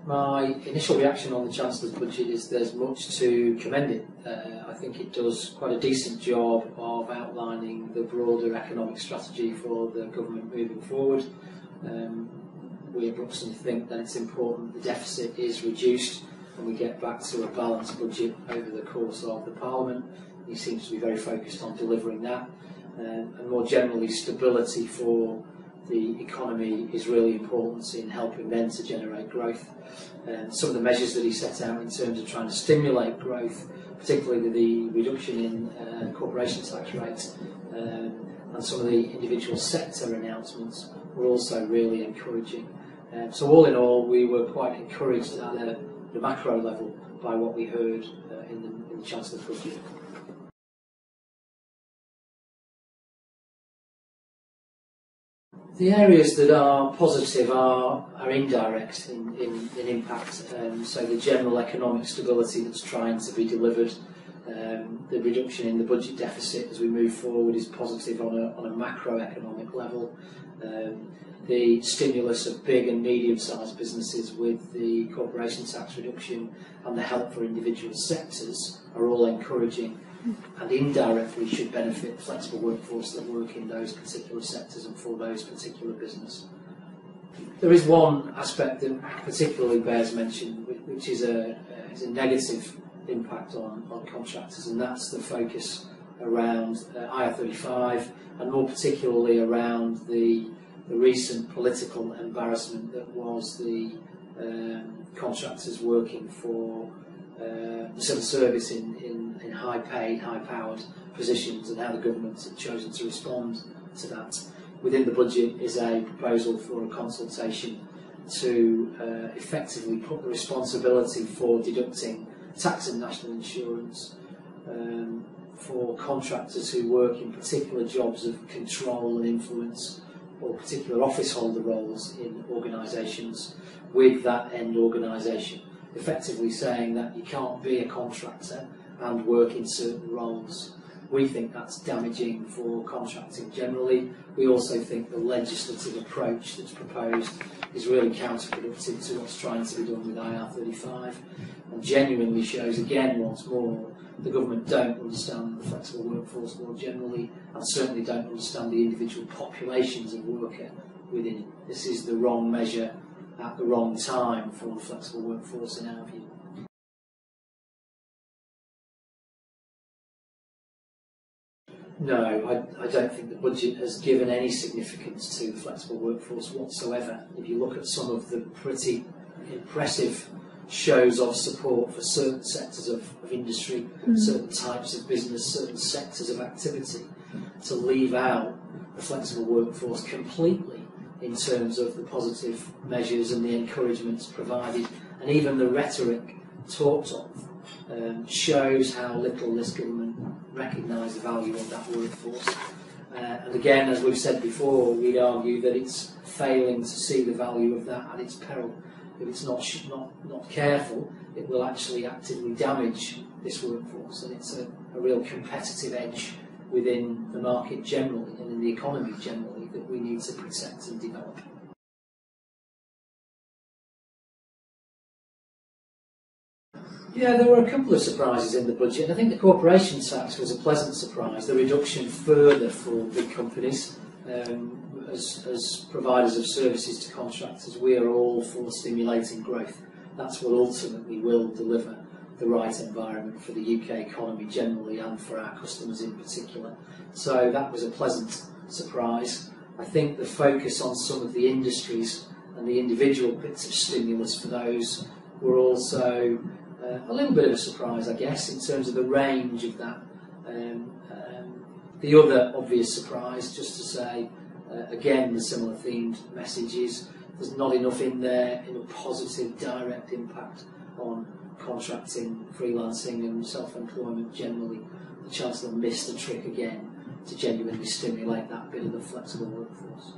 My initial reaction on the Chancellor's budget is there's much to commend it. I think it does quite a decent job of outlining the broader economic strategy for the government moving forward. We at Bruxton think that it's important the deficit is reduced and we get back to a balanced budget over the course of the Parliament. He seems to be very focused on delivering that. And more generally, stability for the economy is really important in helping them to generate growth. Some of the measures that he set out in terms of trying to stimulate growth, particularly the reduction in corporation tax rates and some of the individual sector announcements, were also really encouraging. So all in all, we were quite encouraged at the macro level by what we heard in the Chancellor's budget. The areas that are positive are indirect in impact. So the general economic stability that's trying to be delivered, the reduction in the budget deficit as we move forward is positive on a macroeconomic level. The stimulus of big and medium-sized businesses with the corporation tax reduction and the help for individual sectors are all encouraging and indirectly should benefit flexible workforce that work in those particular sectors and for those particular business. There is one aspect that particularly bears mention, which is a negative impact on contractors, and that's the focus around IR35 and more particularly around the recent political embarrassment that was the contractors working for the civil service in high-paid, high-powered positions, and how the government had chosen to respond to that. Within the budget is a proposal for a consultation to effectively put the responsibility for deducting tax and national insurance for contractors who work in particular jobs of control and influence or particular office holder roles in organisations with that end organisation, effectively saying that you can't be a contractor and work in certain roles. We think that's damaging for contracting generally. We also think the legislative approach that's proposed is really counterproductive to what's trying to be done with IR35 and genuinely shows again once more the government don't understand the flexible workforce more generally and certainly don't understand the individual populations of worker within it. This is the wrong measure at the wrong time for the flexible workforce in our view. No, I don't think the budget has given any significance to the flexible workforce whatsoever. If you look at some of the pretty impressive shows of support for certain sectors of industry, certain types of business, certain sectors of activity, to leave out the flexible workforce completely in terms of the positive measures and the encouragements provided, and even the rhetoric talked of, shows how little this government recognise the value of that workforce. And again, as we've said before, we'd argue that it's failing to see the value of that at its peril. If it's not careful, it will actually actively damage this workforce, and it's a real competitive edge within the market generally and in the economy generally that we need to protect and develop. Yeah, there were a couple of surprises in the budget. I think the corporation tax was a pleasant surprise. The reduction further for big companies. As providers of services to contractors, we are all for stimulating growth. That's what ultimately will deliver the right environment for the UK economy generally and for our customers in particular. So that was a pleasant surprise. I think the focus on some of the industries and the individual bits of stimulus for those were also a little bit of a surprise, I guess, in terms of the range of that. The other obvious surprise, just to say, again, the similar themed message is there's not enough in there in a positive direct impact on contracting, freelancing and self-employment generally. The Chancellor missed the trick again to genuinely stimulate that bit of the flexible workforce.